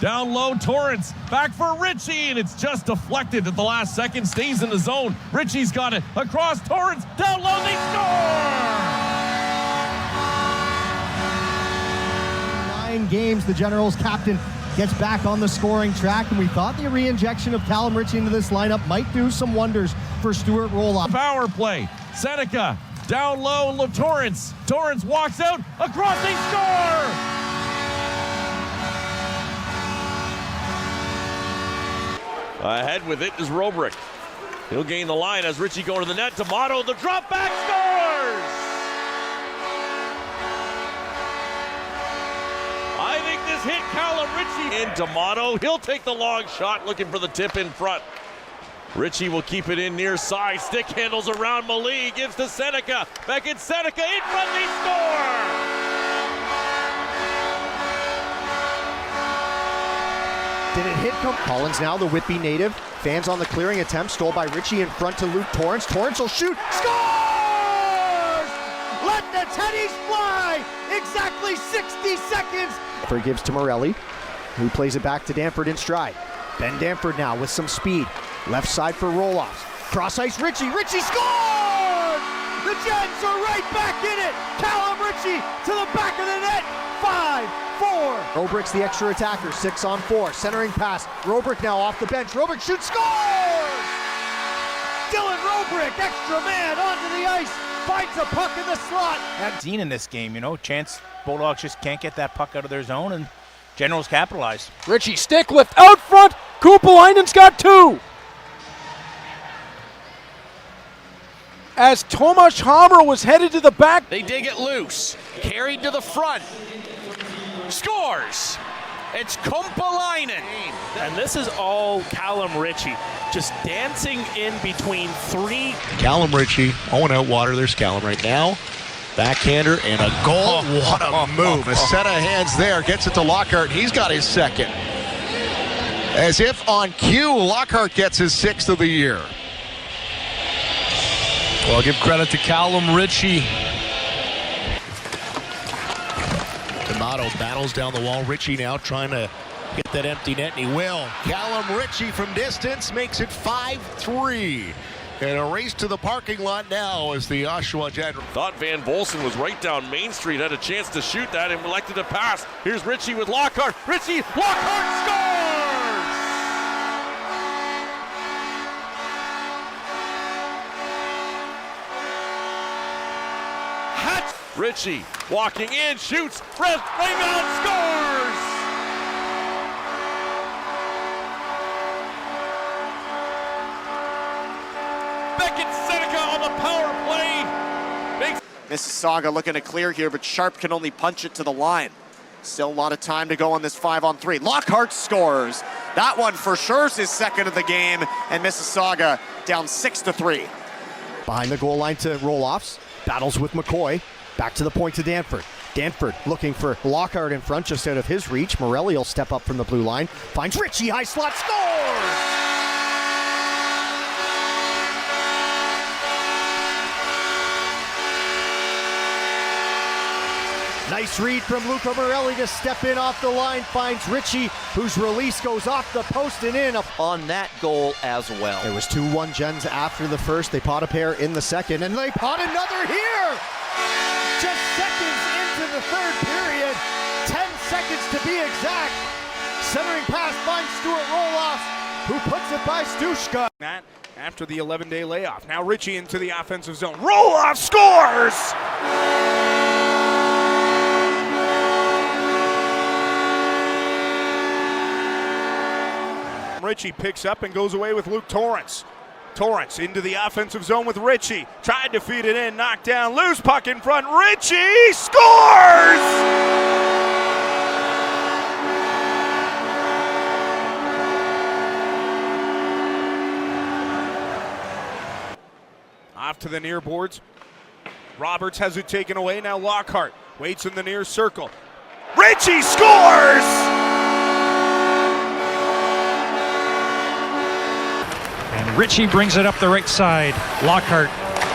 Down low, Torrance, back for Ritchie, and it's just deflected at the last second, stays in the zone. Ritchie's got it, across Torrance, down low, they score! 9 games, the Generals captain gets back on the scoring track, and we thought the re-injection of Calum Ritchie into this lineup might do some wonders for Stuart Roloff. Power play, Seneca, down low, Torrance. Torrance walks out, across, they score! Ahead with it is Robrick. He'll gain the line as Ritchie going to the net. D'Amato, the drop back, scores! I think this hit Calum Ritchie. In D'Amato, he'll take the long shot, looking for the tip in front. Ritchie will keep it in near side. Stick handles around Malee, gives to Seneca. Back at Seneca, in front, they score! Did it hit Collins now, the Whitby native. Fans on the clearing attempt, stole by Ritchie in front to Luke Torrance. Torrance will shoot, scores! Let the Teddies fly! Exactly 60 seconds! Gives to Morelli, who plays it back to Danford in stride. Ben Danford now with some speed. Left side for roll-offs. Cross ice Ritchie, Ritchie scores! The Jets are right back in it! Calum Ritchie to the back of the net! 5-4. Robrick's the extra attacker, 6-on-4. Centering pass. Robrick now off the bench. Robrick shoots, scores! Dylan Robrick, extra man onto the ice, finds a puck in the slot. I've seen in this game, chance Bulldogs just can't get that puck out of their zone, and Generals capitalize. Ritchie stick lift out front. Kupalainen's got 2. As Tomas Hammer was headed to the back. They dig it loose. Carried to the front. Scores! It's Kupalainen. And this is all Calum Ritchie, just dancing in between 3. Calum Ritchie, out water. There's Calum right now. Backhander and a goal. What a move. A set of hands there. Gets it to Lockhart. He's got his second. As if on cue, Lockhart gets his 6th of the year. Well, give credit to Calum Ritchie. D'Amato battles down the wall. Ritchie now trying to hit that empty net, and he will. Calum Ritchie from distance makes it 5-3. And a race to the parking lot now as the Oshawa General. Thought Van Volsen was right down Main Street, had a chance to shoot that and elected to pass. Here's Ritchie with Lockhart. Ritchie, Lockhart scores! Ritchie walking in, shoots, rebound, scores! Beckett Seneca on the power play. Mississauga looking to clear here, but Sharp can only punch it to the line. Still a lot of time to go on this 5-on-3. Lockhart scores. That one for sure is his 2nd of the game, and Mississauga down 6-3. Behind the goal line to roll-offs. Battles with McCoy. Back to the point to Danford. Danford looking for Lockhart in front, just out of his reach. Morelli will step up from the blue line. Finds Ritchie, high slot, scores! Nice read from Luca Morelli to step in off the line. Finds Ritchie, whose release goes off the post and in. On that goal as well. It was 2-1 Gens after the first. They pot a pair in the second, and they pot another here! Just seconds into the third period, 10 seconds to be exact. Centering pass finds Stuart Roloff, who puts it by Stushka. That after the 11-day layoff. Now Ritchie into the offensive zone. Roloff scores! Ritchie picks up and goes away with Luke Torrance. Torrance into the offensive zone with Ritchie. Tried to feed it in, knocked down, loose puck in front. Ritchie scores! Off to the near boards. Roberts has it taken away. Now Lockhart waits in the near circle. Ritchie scores! And Ritchie brings it up the right side. Lockhart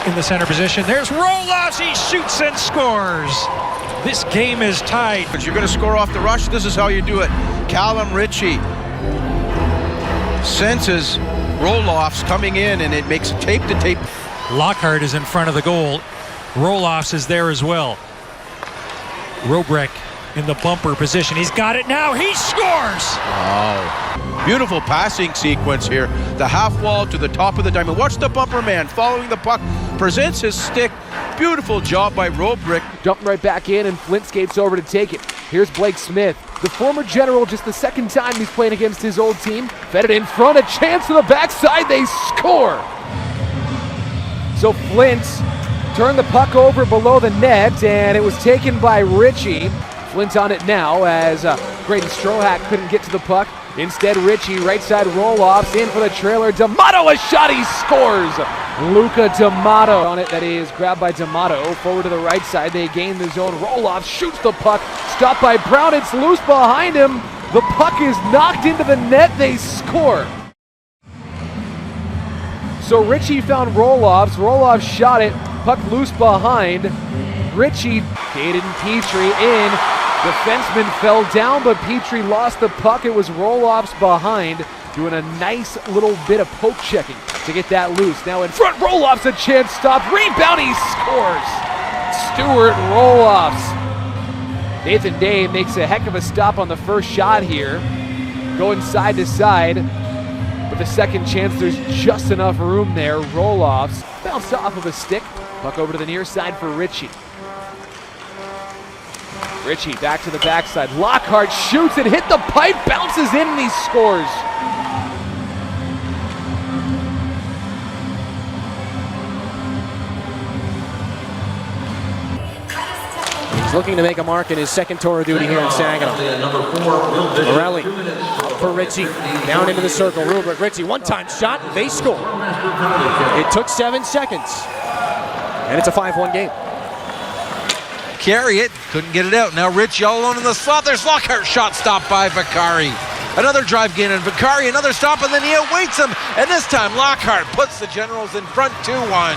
in the center position. There's Roloff. He shoots and scores. This game is tied. If you're going to score off the rush, this is how you do it. Calum Ritchie senses roll-offs coming in, and it makes a tape-to-tape. Lockhart is in front of the goal. Roloffs is there as well. Robrek in the bumper position. He's got it now. He scores! Wow. Beautiful passing sequence here. The half wall to the top of the diamond. Watch the bumper man following the puck. Presents his stick. Beautiful job by Robrek. Jumping right back in, and Flint skates over to take it. Here's Blake Smith, the former General, just the second time he's playing against his old team. Fed it in front, a chance to the backside, they score! So Flint turned the puck over below the net, and it was taken by Ritchie. Flint on it now as Braden Strohack couldn't get to the puck. Instead, Ritchie, right side roll-offs, in for the trailer. D'Amato, a shot, he scores! Luca D'Amato on it, that is grabbed by D'Amato. Forward to the right side, they gain the zone. Roll-off, shoots the puck, stopped by Brown, it's loose behind him. The puck is knocked into the net, they score. So Ritchie found roll-offs, roll-off shot it, puck loose behind. Ritchie, Caden Petrie in. Defenseman fell down, but Petrie lost the puck. It was roll-offs behind, doing a nice little bit of poke checking to get that loose. Now in front, roll-offs, a chance stopped. Rebound, he scores! Stewart roll-offs. Nathan Day makes a heck of a stop on the first shot here. Going side to side. With the second chance, there's just enough room there. Roll-offs, bounced off of a stick. Puck over to the near side for Ritchie. Ritchie back to the backside. Lockhart shoots it, hit the pipe, bounces in, and he scores. He's looking to make a mark in his second tour of duty here in Saginaw. Morelli for Ritchie, down into the circle. Rubrick, Ritchie, one-time shot, they score. It took 7 seconds, and it's a 5-1 game. Carry it, couldn't get it out. Now Ritchie all alone in the slot. There's Lockhart, shot stopped by Vakari. Another drive gain, and Vakari, another stop, and then he awaits him. And this time Lockhart puts the Generals in front 2-1.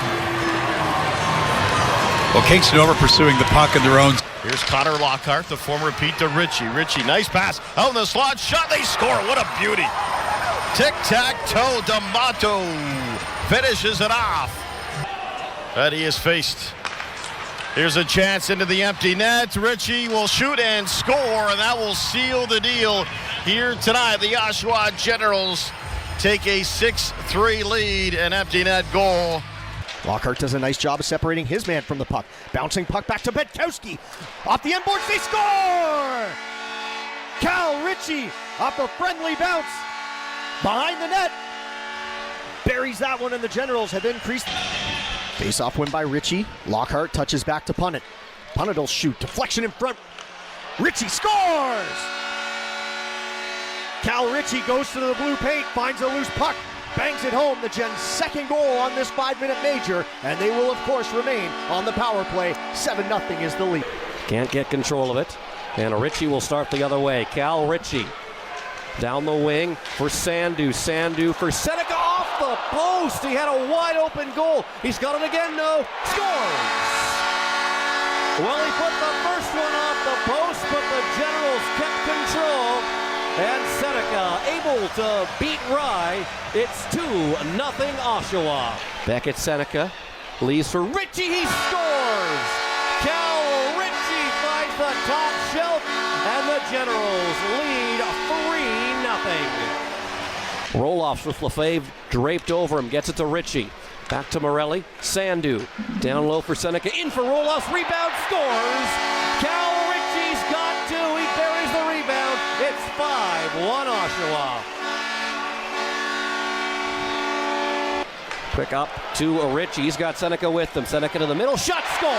Well, Kingston over pursuing the puck in their own. Here's Connor Lockhart, the former repeat to Ritchie. Ritchie, nice pass out in the slot, shot, they score. What a beauty. Tic-tac-toe, D'Amato finishes it off. But he is faced. Here's a chance into the empty net. Ritchie will shoot and score, and that will seal the deal here tonight. The Oshawa Generals take a 6-3 lead, an empty net goal. Lockhart does a nice job of separating his man from the puck. Bouncing puck back to Betkowski. Off the inboards, they score! Cal Ritchie off a friendly bounce. Behind the net. Buries that one, and the Generals have increased. Face-off win by Ritchie. Lockhart touches back to Punnett. Punnett will shoot. Deflection in front. Ritchie scores! Cal Ritchie goes to the blue paint, finds a loose puck, bangs it home. The Gens' second goal on this 5-minute major, and they will, of course, remain on the power play. 7-0 is the lead. Can't get control of it, and Ritchie will start the other way. Cal Ritchie down the wing for Sandu. Sandu for Seneca off the post. He had a wide open goal. He's got it again, no. Scores! Well, he put the first one off the post, but the Generals kept control. And Seneca able to beat Rye. It's 2-0 Oshawa. Back at Seneca. Leaves for Ritchie. He scores! Cal Ritchie finds the top shelf, and the Generals lead 3-0. Roll-offs with Lefebvre draped over him. Gets it to Ritchie. Back to Morelli. Sandu. Down low for Seneca. In for roll-offs. Rebound. Scores! Cal Ritchie's got 2. He buries the rebound. It's 5-1 Oshawa. Quick up to Ritchie. He's got Seneca with him. Seneca to the middle. Shot scores!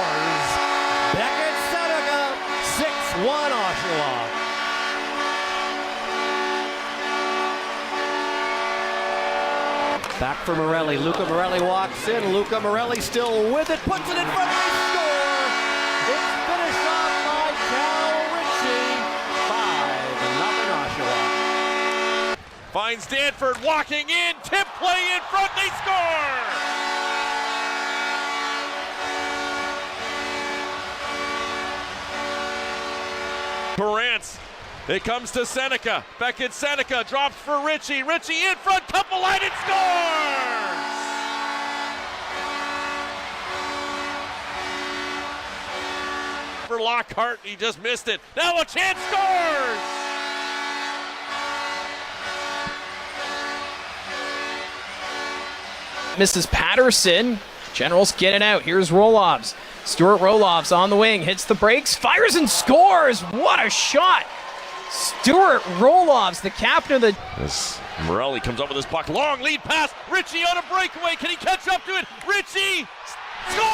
Back at Seneca. 6-1 Oshawa. Back for Morelli. Luca Morelli walks in. Luca Morelli still with it. Puts it in front. They score! It's finished off by Cal Ritchie. 5-0 Oshawa. Finds Danford walking in. Tip play in front. They score! Torrance It comes to Seneca. Beckett Seneca drops for Ritchie. Ritchie in front, couple line and scores! For Lockhart, he just missed it. Now a chance, scores! Mrs. Patterson. Generals get it out. Here's Roloffs. Stuart Roloffs on the wing, hits the brakes, fires and scores! What a shot! Stuart Roloffs, the captain of the... As Morelli comes up with his puck, long lead pass, Ritchie on a breakaway, can he catch up to it? Ritchie scores!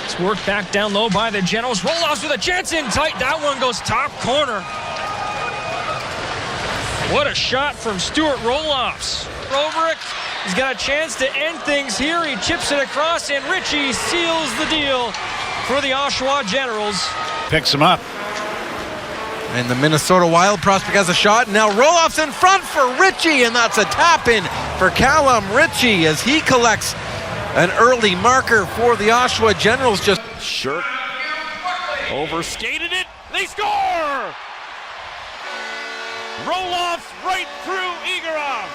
It's worked back down low by the Generals. Roloffs with a chance in tight. That one goes top corner. What a shot from Stuart Roloffs. Robrick, he's got a chance to end things here. He chips it across, and Ritchie seals the deal for the Oshawa Generals. Picks him up. And the Minnesota Wild prospect has a shot. Now Roloff's in front for Ritchie, and that's a tap-in for Calum Ritchie as he collects an early marker for the Oshawa Generals. Just Shirt overskated it. They score! Roloffs right through Igorov.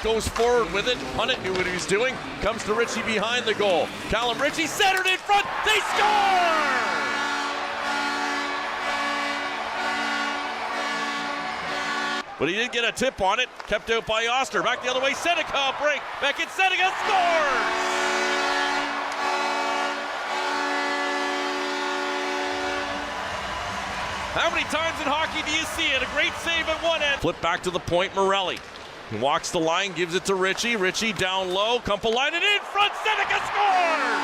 Goes forward with it. Punnett knew what he was doing. Comes to Ritchie behind the goal. Calum Ritchie centered in front. They score! But he did get a tip on it. Kept out by Oster. Back the other way. Seneca break. Beckett Seneca scores! How many times in hockey do you see it? A great save at one end. Flip back to the point, Morelli. He walks the line, gives it to Ritchie. Ritchie down low, Kumpalainen in front, Seneca scores!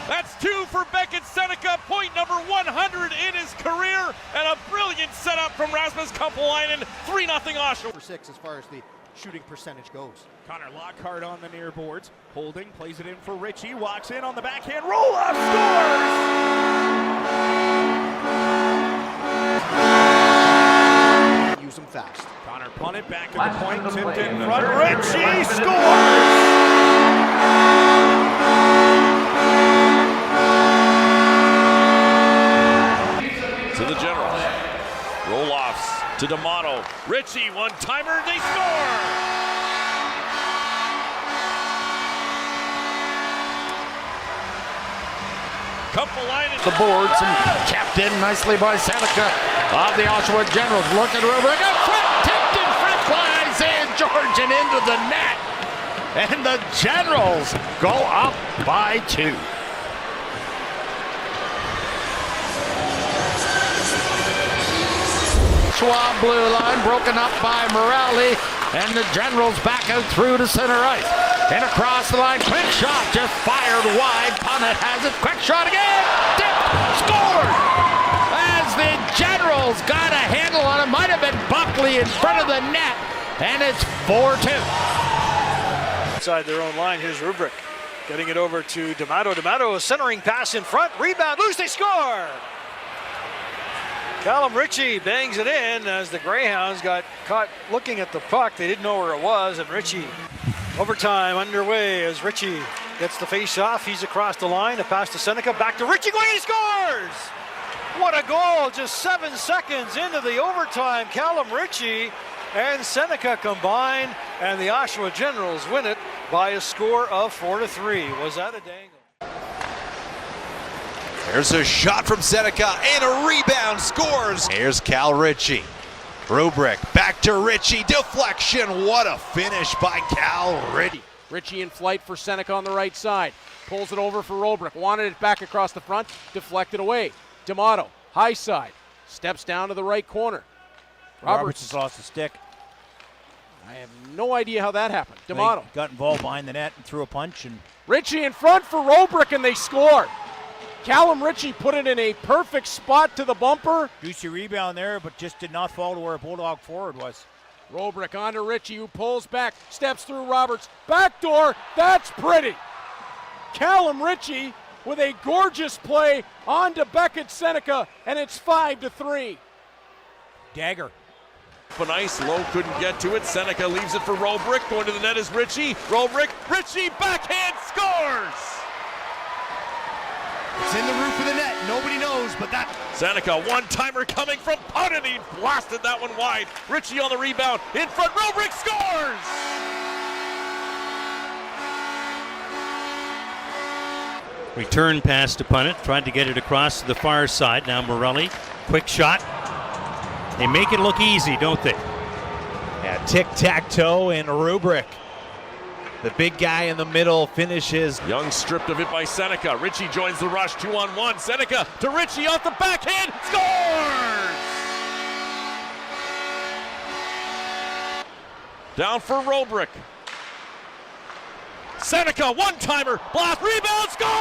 That's two for Beckett Seneca, point number 100 in his career, and a brilliant setup from Rasmus Kumpalainen, 3-0 Oshawa. For 6 as far as the shooting percentage goes. Connor Lockhart on the near boards. Holding, plays it in for Ritchie, walks in on the backhand, roll-up, scores! Use them fast. Connor Punnett back at the point, tipped in front, Ritchie scores! To the Generals. Roll-offs to D'Amato. Ritchie, one-timer, they score! Kumpalainen. The boards and capped in nicely by Seneca of the Oshawa Generals. Look at Rubrick up front, tipped in front by Isaiah George and into the net. And the Generals go up by 2. Schwab blue line broken up by Morelli, and the Generals back out through to center ice. And across the line, quick shot, just fired wide. Punnett has it, quick shot again, tipped, scored! As the Generals got a handle on it, might have been Buckley in front of the net, and it's 4-2. Inside their own line, here's Rubrick getting it over to D'Amato. D'Amato, a centering pass in front, rebound, loose, they score! Calum Ritchie bangs it in as the Greyhounds got caught looking at the puck. They didn't know where it was, and Ritchie, overtime underway as Ritchie gets the face off. He's across the line, a pass to Seneca, back to Ritchie, going, he scores! What a goal, just 7 seconds into the overtime. Calum Ritchie and Seneca combine, and the Oshawa Generals win it by a score of 4-3. Was that a dangle? There's a shot from Seneca and a rebound, scores. Here's Cal Ritchie. Rubrick back to Ritchie, deflection. What a finish by Cal Ritchie. Ritchie in flight for Seneca on the right side. Pulls it over for Rubrick. Wanted it back across the front, deflected away. D'Amato, high side, steps down to the right corner. Roberts has lost the stick. I have no idea how that happened. D'Amato got involved behind the net and threw a punch. And Ritchie in front for Rubrick, and they score. Calum Ritchie put it in a perfect spot to the bumper. Juicy rebound there, but just did not fall to where a Bulldog forward was. Rubrick on to Ritchie, who pulls back, steps through Roberts. Backdoor, that's pretty. Calum Ritchie with a gorgeous play on to Beckett Seneca, and it's 5-3. Dagger. Open ice, Lowe couldn't get to it. Seneca leaves it for Robrick. Going to the net is Ritchie. Robrick, Ritchie, backhand, scores! It's in the roof of the net. Nobody knows, but that. Seneca, one-timer coming from punt, and he blasted that one wide. Ritchie on the rebound. In front, Robrick scores! Return pass to Punnett, tried to get it across to the far side. Now Morelli, quick shot. They make it look easy, don't they? Yeah, tic-tac-toe and Rubrick. The big guy in the middle finishes. Young stripped of it by Seneca. Ritchie joins the rush, 2-on-1. Seneca to Ritchie off the backhand, scores! Down for Robrick. Seneca, one-timer, blast, rebound, scores!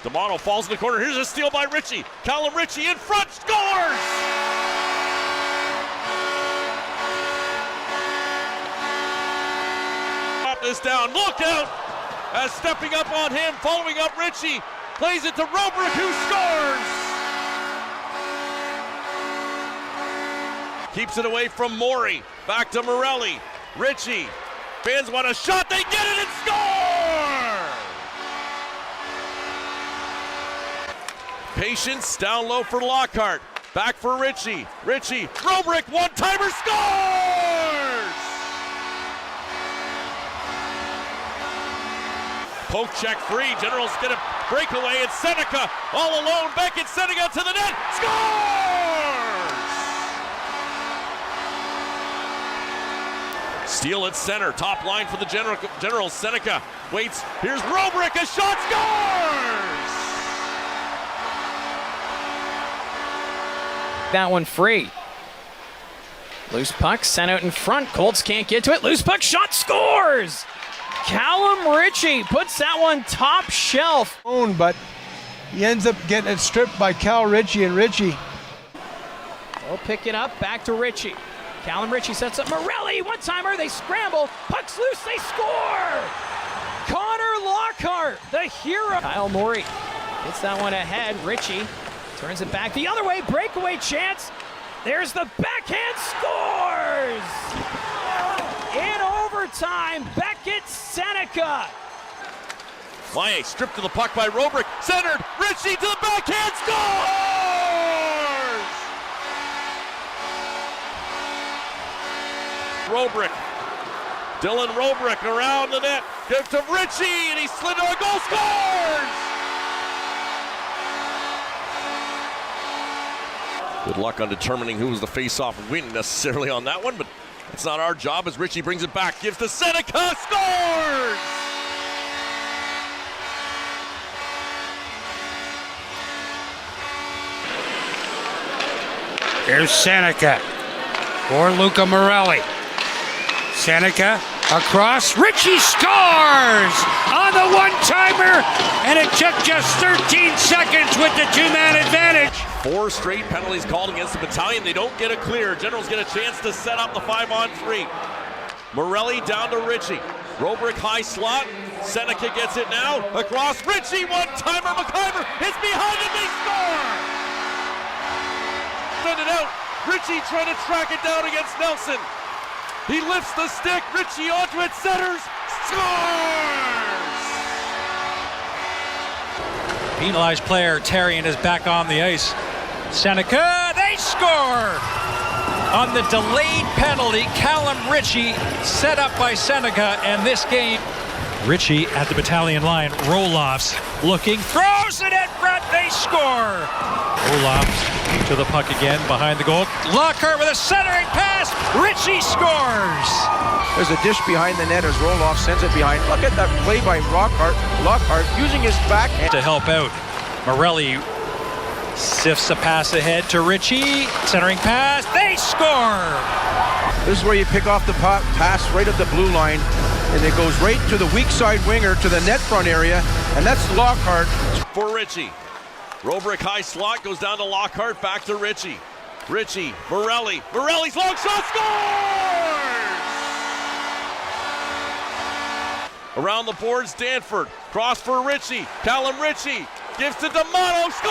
D'Amato falls in the corner. Here's a steal by Ritchie. Calum Ritchie in front, scores! Drop this down, look out! As stepping up on him, following up Ritchie, plays it to Robrick, who scores! Keeps it away from Morey. Back to Morelli. Ritchie. Fans want a shot. They get it and score! Patience down low for Lockhart. Back for Ritchie. Ritchie. Robrick. One-timer scores! Poke check free. Generals get a breakaway. And Seneca all alone. Beckett Seneca to the net. Scores! Steal at center, top line for the Generals. Seneca waits. Here's Robrick, a shot, scores! That one free. Loose puck sent out in front. Colts can't get to it. Loose puck shot, scores! Calum Ritchie puts that one top shelf. But he ends up getting it stripped by Cal Ritchie, and Ritchie. They'll pick it up, back to Ritchie. Calum Ritchie sets up Morelli, one-timer, they scramble, puck's loose, they score! Connor Lockhart, the hero. Kyle Morey gets that one ahead. Ritchie turns it back the other way, breakaway chance. There's the backhand, scores! In overtime, Beckett Seneca. Maye stripped to the puck by Robrick, centered, Ritchie to the backhand, scores! Robrick. Dylan Robrick around the net. Gives to Ritchie, and he slid to a goal, scores! Good luck on determining who was the face-off win necessarily on that one, but it's not our job as Ritchie brings it back. Gives to Seneca, scores! Here's Seneca for Luca Morelli. Seneca across, Ritchie scores on the one-timer, and it took just 13 seconds with the two-man advantage. 4 straight penalties called against the battalion. They don't get it clear. Generals get a chance to set up the 5-on-3. Morelli down to Ritchie. Robrick high slot. Seneca gets it now. Across, Ritchie, one-timer, McIver is behind and they score! Send it out. Ritchie trying to track it down against Nelson. He lifts the stick, Ritchie onto it, centers, scores! Penalized player Therrien is back on the ice. Seneca, they score! On the delayed penalty, Calum Ritchie set up by Seneca, and this game. Ritchie at the battalion line, Roloffs looking, throws it in front, they score! Roloffs to the puck again, behind the goal. Lockhart with a centering pass, Ritchie scores! There's a dish behind the net as Roloff sends it behind. Look at that play by Lockhart using his back to help out. Morelli sifts a pass ahead to Ritchie, centering pass, they score! This is where you pick off the pass right at the blue line, and it goes right to the weak side winger to the net front area, and that's Lockhart. For Ritchie. Robrick high slot goes down to Lockhart, back to Ritchie. Ritchie, Morelli. Morelli's long shot, scores! Around the boards, Danford. Cross for Ritchie. Calum Ritchie gives to D'Amato, scores!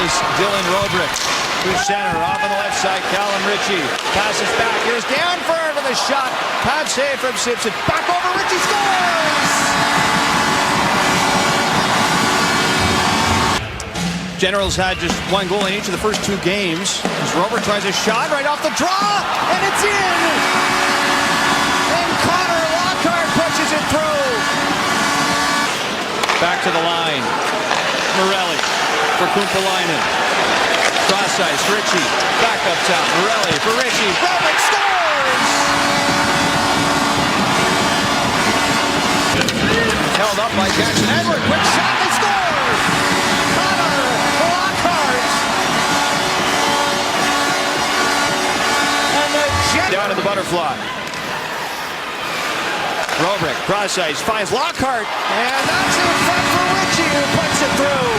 Here's Dylan Robrick to center, off on the left side. Calum Ritchie passes back. Here's Danford with a shot. Pad save from Simpson. Back over. Ritchie scores. Generals had just one goal in each of the first two games. As Robrick tries a shot right off the draw, and it's in. And Connor Lockhart pushes it through. Back to the line. Morelli for Kumpalainen. Cross ice, Ritchie. Back up top. Morelli for Ritchie. Robrick scores! Held up by Jackson Edward. Quick shot, they score! Connor Lockhart. And the Jets down to the butterfly. Robrick, cross ice, finds Lockhart. And that's in front for Ritchie, who puts it through.